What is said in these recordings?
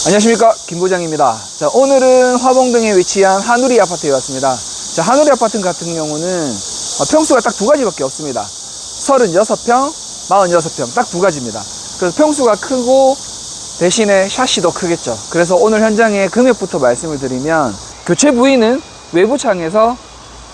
안녕하십니까, 김 부장입니다. 자, 오늘은 화봉동에 위치한 한우리 아파트에 왔습니다. 자, 한우리 아파트 같은 경우는 평수가 딱 두 가지밖에 없습니다. 36평, 46평 딱 두 가지입니다. 그래서 평수가 크고 대신에 샤시도 크겠죠. 그래서 오늘 현장의 금액부터 말씀을 드리면, 교체 부위는 외부 창에서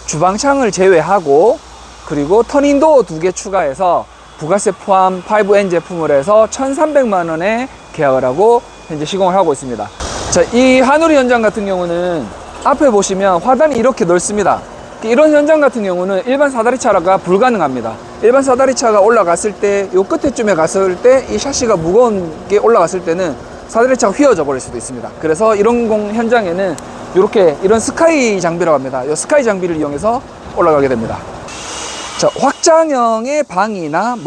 주방창을 제외하고, 그리고 터닝도어 2개 추가해서 부가세 포함 5N 제품을 해서 1,300만 원에 계약을 하고 현재 시공을 하고 있습니다. 자, 이 한우리 현장 같은 경우는 앞에 보시면 화단이 이렇게 넓습니다. 이런 현장 같은 경우는 일반 사다리차가 불가능합니다. 일반 사다리차가 올라갔을 때, 요 끝에쯤에 갔을 때 이 샤시가 무거운 게 올라갔을 때는 사다리차가 휘어져 버릴 수도 있습니다. 그래서 이런 현장에는 이렇게 이런 스카이 장비라고 합니다. 이 스카이 장비를 이용해서 올라가게 됩니다. 자, 확장형의 방이나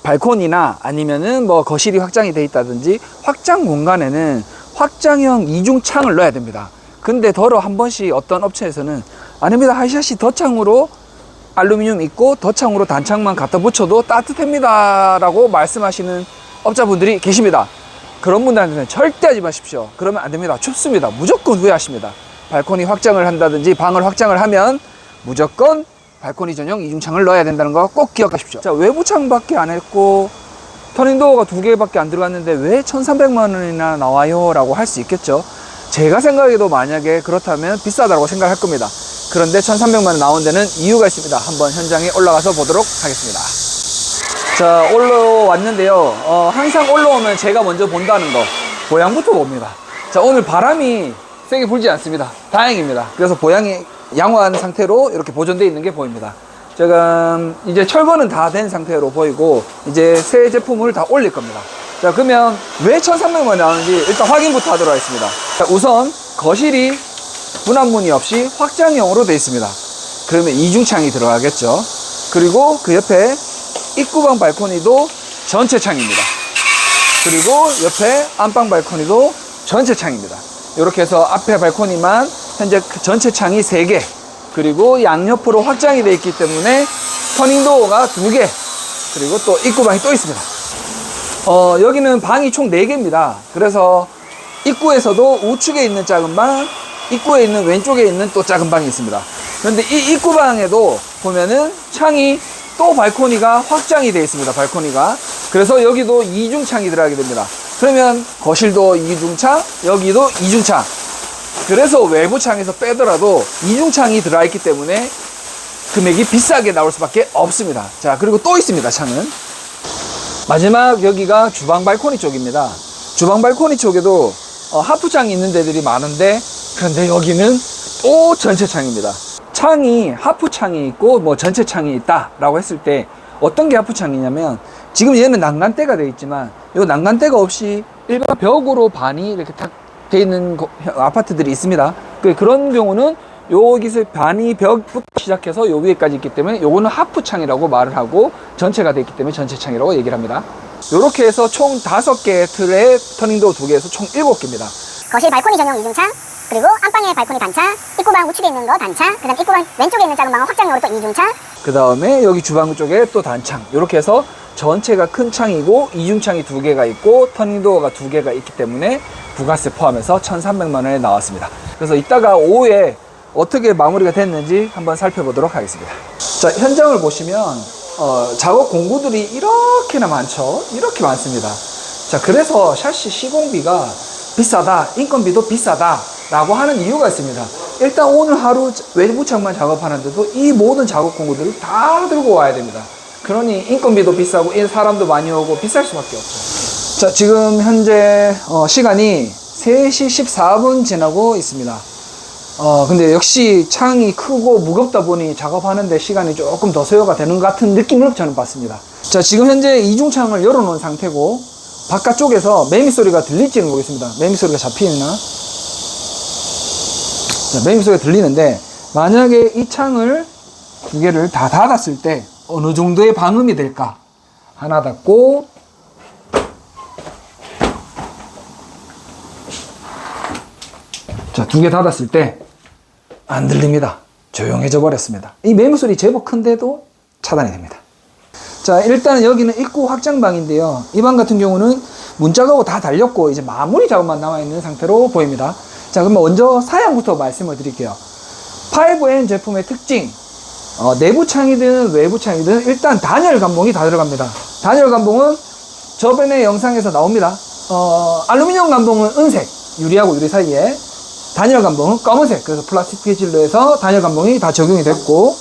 발코니나 아니면은 거실이 확장이 돼 있다든지, 확장 공간에는 확장형 이중창을 넣어야 됩니다. 근데 더러 한 번씩 어떤 업체에서는 아닙니다, 하이샷이 덧창으로 알루미늄 있고 덧창으로 단창만 갖다 붙여도 따뜻합니다 라고 말씀하시는 업자분들이 계십니다. 그런 분들한테는 절대 하지 마십시오. 그러면 안 됩니다. 춥습니다. 무조건 후회하십니다. 발코니 확장을 한다든지 방을 확장을 하면 무조건 발코니 전용 이중창을 넣어야 된다는 거 꼭 기억하십시오. 자, 외부 창밖에 안 했고 터닝도어가 2개밖에 안 들어갔는데 왜 1,300만 원이나 나와요? 라고 할 수 있겠죠. 제가 생각해도 만약에 그렇다면 비싸다고 생각할 겁니다. 그런데 1,300만 원 나온 데는 이유가 있습니다. 한번 현장에 올라가서 보도록 하겠습니다. 자, 올라왔는데요. 항상 올라오면 제가 먼저 본다는 거, 보양부터 봅니다. 자, 오늘 바람이 세게 불지 않습니다. 다행입니다. 그래서 보양이 양호한 상태로 이렇게 보존되어 있는 게 보입니다. 지금 이제 철거는 다 된 상태로 보이고 이제 새 제품을 다 올릴 겁니다. 자, 그러면 왜 1,300만 원 나오는지 일단 확인부터 하도록 하겠습니다. 자, 우선 거실이 분합문이 없이 확장형으로 되어 있습니다. 그러면 이중창이 들어가겠죠. 그리고 그 옆에 입구방 발코니도 전체 창입니다. 그리고 옆에 안방 발코니도 전체 창입니다. 이렇게 해서 앞에 발코니만 현재 전체 창이 3개, 그리고 양옆으로 확장이 되어 있기 때문에 터닝도어가 2개, 그리고 또 입구방이 또 있습니다. 여기는 방이 총 4개입니다. 그래서 입구에서도 우측에 있는 작은 방, 입구에 있는 왼쪽에 있는 또 작은 방이 있습니다. 그런데 이 입구방에도 보면은 창이 또 발코니가 확장이 되어 있습니다. 발코니가. 그래서 여기도 이중창이 들어가게 됩니다. 그러면 거실도 이중창, 여기도 이중창. 그래서 외부 창에서 빼더라도 이중창이 들어가 있기 때문에 금액이 비싸게 나올 수밖에 없습니다. 자, 그리고 또 있습니다. 창은 마지막 여기가 주방 발코니 쪽입니다. 주방 발코니 쪽에도 하프창이 있는 데들이 많은데, 그런데 여기는 또 전체 창입니다. 창이 하프창이 있고 전체 창이 있다 라고 했을 때 어떤 게 하프창이냐면, 지금 얘는 난간대가 되어 있지만 이 난간대가 없이 일반 벽으로 반이 이렇게 탁 되어 있는 아파트들이 있습니다. 그런 경우는 여기서 반이 벽부터 시작해서 요 위에까지 있기 때문에 요거는 하프창이라고 말을 하고, 전체가 되어 있기 때문에 전체 창이라고 얘기를 합니다. 요렇게 해서 총 5개의 틀에 터닝도어 2개에서 총 7개입니다. 거실 발코니 전용 이중창, 그리고 안방에 발코니 단창, 입구방 우측에 있는 거 단창, 그 다음 입구방 왼쪽에 있는 작은 방은 확장형으로 또 이중창, 그 다음에 여기 주방 쪽에 또 단창, 이렇게 해서 전체가 큰 창이고 이중창이 2개가 있고 터닝도어가 2개가 있기 때문에 부가세 포함해서 1,300만 원에 나왔습니다. 그래서 이따가 오후에 어떻게 마무리가 됐는지 한번 살펴보도록 하겠습니다. 자, 현장을 보시면 작업 공구들이 이렇게나 많죠. 이렇게 많습니다. 자, 그래서 샤시 시공비가 비싸다, 인건비도 비싸다 라고 하는 이유가 있습니다. 일단 오늘 하루 외부 창만 작업하는데도 이 모든 작업 공구들을 다 들고 와야 됩니다. 그러니 인건비도 비싸고 사람도 많이 오고 비쌀 수밖에 없죠. 자, 지금 현재 시간이 3시 14분 지나고 있습니다. 근데 역시 창이 크고 무겁다 보니 작업하는데 시간이 조금 더 소요가 되는 것 같은 느낌을 저는 받습니다. 자, 지금 현재 이중창을 열어놓은 상태고, 바깥쪽에서 매미 소리가 들릴지는 모르겠습니다. 매미 소리가 잡히나? 자, 매미 소리가 들리는데, 만약에 이 창을 2개를 다 닫았을 때 어느 정도의 방음이 될까? 하나 닫고, 자, 2개 닫았을 때 안 들립니다. 조용해져 버렸습니다. 이 매무소리 제법 큰데도 차단이 됩니다. 자, 일단 여기는 입구 확장방인데요. 이 방 같은 경우는 문짝하고 다 달렸고 이제 마무리 작업만 남아있는 상태로 보입니다. 자, 그러면 먼저 사양부터 말씀을 드릴게요. 5N 제품의 특징, 내부 창이든 외부 창이든 일단 단열 감봉이 다 들어갑니다. 단열 감봉은 저번에 영상에서 나옵니다. 알루미늄 감봉은 은색, 유리하고 유리 사이에, 단열 감봉은 검은색, 그래서 플라스틱 재질로 해서 단열 감봉이 다 적용이 됐고,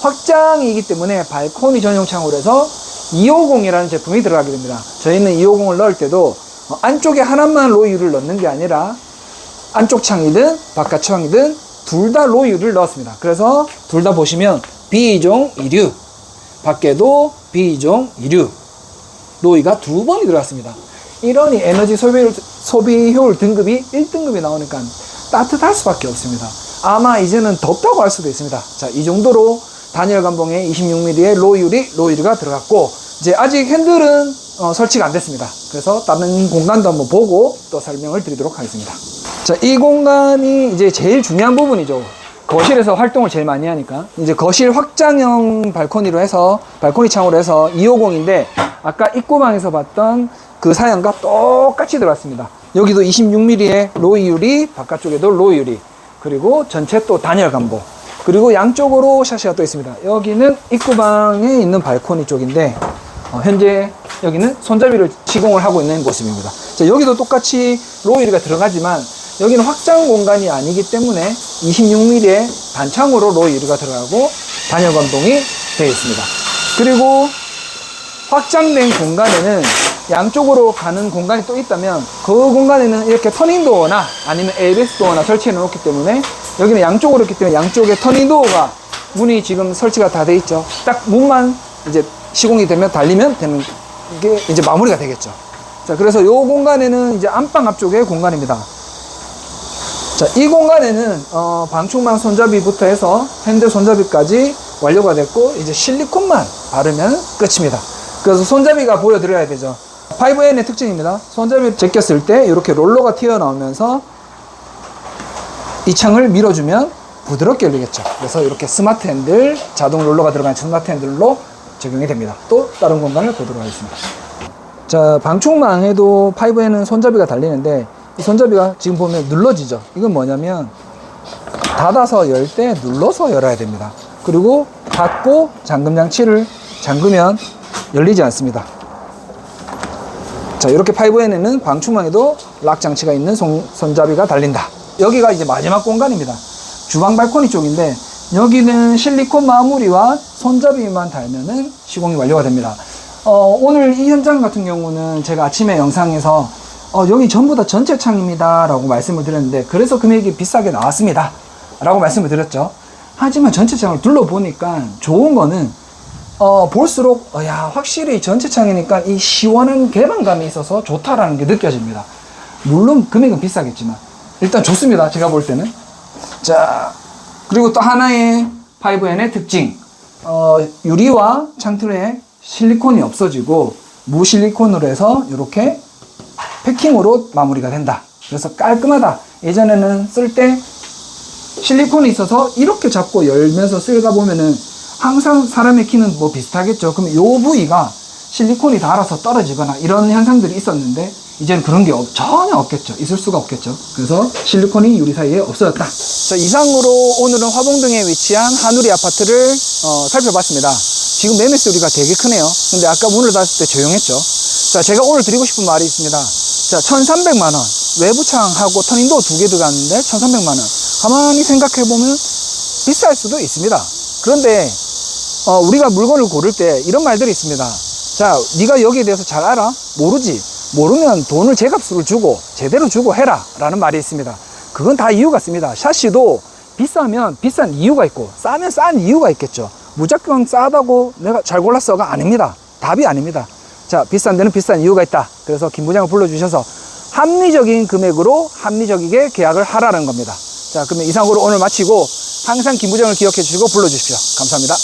확장이기 때문에 발코니 전용 창으로 해서 250이라는 제품이 들어가게 됩니다. 저희는 250을 넣을 때도 안쪽에 하나만 로이유를 넣는 게 아니라 안쪽 창이든 바깥 창이든 둘 다 로이유를 넣었습니다. 그래서 둘 다 보시면 B종 2류, 밖에도 B종 2류 로이가 두 번이 들어갔습니다. 이러니 에너지 소비 효율 등급이 1등급이 나오니까 따뜻할 수밖에 없습니다. 아마 이제는 덥다고 할 수도 있습니다. 자, 이 정도로 단열 감봉에 26mm의 로이유가 들어갔고, 이제 아직 핸들은 설치가 안 됐습니다. 그래서 다른 공간도 한번 보고 또 설명을 드리도록 하겠습니다. 자, 이 공간이 이제 제일 중요한 부분이죠. 거실에서 활동을 제일 많이 하니까. 이제 거실 확장형 발코니로 해서, 발코니 창으로 해서 250인데, 아까 입구방에서 봤던 그 사양과 똑같이 들어갔습니다. 여기도 26mm의 로이유리, 바깥쪽에도 로이유리, 그리고 전체 또 단열 감봉, 그리고 양쪽으로 샤시가 또 있습니다. 여기는 입구방에 있는 발코니 쪽인데, 현재 여기는 손잡이를 시공을 하고 있는 모습입니다. 자, 여기도 똑같이 로이유리가 들어가지만 여기는 확장 공간이 아니기 때문에 26mm의 단창으로 로이유리가 들어가고 단열 감봉이 되어 있습니다. 그리고 확장된 공간에는 양쪽으로 가는 공간이 또 있다면 그 공간에는 이렇게 터닝도어나 아니면 ABS 도어나 설치해 놓기 때문에 여기는 양쪽으로 있기 때문에 양쪽에 터닝도어가 문이 지금 설치가 다 돼 있죠. 딱 문만 이제 시공이 되면 달리면 되는 게 이제 마무리가 되겠죠. 자, 그래서 이 공간에는 이제 안방 앞쪽의 공간입니다. 자, 이 공간에는 방충망 손잡이부터 해서 핸들 손잡이까지 완료가 됐고 이제 실리콘만 바르면 끝입니다. 그래서 손잡이가 보여드려야 되죠. 5N의 특징입니다. 손잡이를 제꼈을 때 이렇게 롤러가 튀어나오면서 이 창을 밀어주면 부드럽게 열리겠죠. 그래서 이렇게 스마트 핸들, 자동 롤러가 들어간 스마트 핸들로 적용이 됩니다. 또 다른 공간을 보도록 하겠습니다. 자, 방충망에도 5N은 손잡이가 달리는데 이 손잡이가 지금 보면 눌러지죠. 이건 뭐냐면 닫아서 열 때 눌러서 열어야 됩니다. 그리고 닫고 잠금 장치를 잠그면 열리지 않습니다. 자, 이렇게 5N에는 방충망에도 락 장치가 있는 손잡이가 달린다. 여기가 이제 마지막 공간입니다. 주방 발코니 쪽인데 여기는 실리콘 마무리와 손잡이만 달면은 시공이 완료가 됩니다. 오늘 이 현장 같은 경우는 제가 아침에 영상에서 여기 전부 다 전체 창입니다 라고 말씀을 드렸는데 그래서 금액이 비싸게 나왔습니다 라고 말씀을 드렸죠. 하지만 전체 창을 둘러보니까 좋은 거는 볼수록 야, 확실히 전체 창이니까 이 시원한 개방감이 있어서 좋다라는 게 느껴집니다. 물론 금액은 비싸겠지만 일단 좋습니다. 제가 볼 때는. 자, 그리고 또 하나의 5N의 특징, 유리와 창틀에 실리콘이 없어지고 무실리콘으로 해서 이렇게 패킹으로 마무리가 된다. 그래서 깔끔하다. 예전에는 쓸 때 실리콘이 있어서 이렇게 잡고 열면서 쓸다 보면은 항상 사람의 키는 뭐 비슷하겠죠. 그럼 요 부위가 실리콘이 닳아서 떨어지거나 이런 현상들이 있었는데 이제는 그런 게 전혀 없겠죠. 있을 수가 없겠죠. 그래서 실리콘이 유리 사이에 없어졌다. 자, 이상으로 오늘은 화봉동에 위치한 한우리 아파트를 살펴봤습니다. 지금 매매 소리가 되게 크네요. 근데 아까 문을 닫았을 때 조용했죠. 자, 제가 오늘 드리고 싶은 말이 있습니다. 자, 1,300만 원. 외부창하고 터닝도 2개 들어갔는데 1,300만 원. 가만히 생각해 보면 비쌀 수도 있습니다. 그런데 우리가 물건을 고를 때 이런 말들이 있습니다. 자, 네가 여기에 대해서 잘 알아? 모르지? 모르면 돈을 제값으로 주고 제대로 주고 해라 라는 말이 있습니다. 그건 다 이유가 있습니다. 샤시도 비싸면 비싼 이유가 있고 싸면 싼 이유가 있겠죠. 무조건 싸다고 내가 잘 골랐어가 아닙니다. 답이 아닙니다. 자, 비싼 데는 비싼 이유가 있다. 그래서 김 부장을 불러주셔서 합리적인 금액으로 합리적이게 계약을 하라는 겁니다. 자, 그러면 이상으로 오늘 마치고 항상 김 부장을 기억해 주시고 불러주십시오. 감사합니다.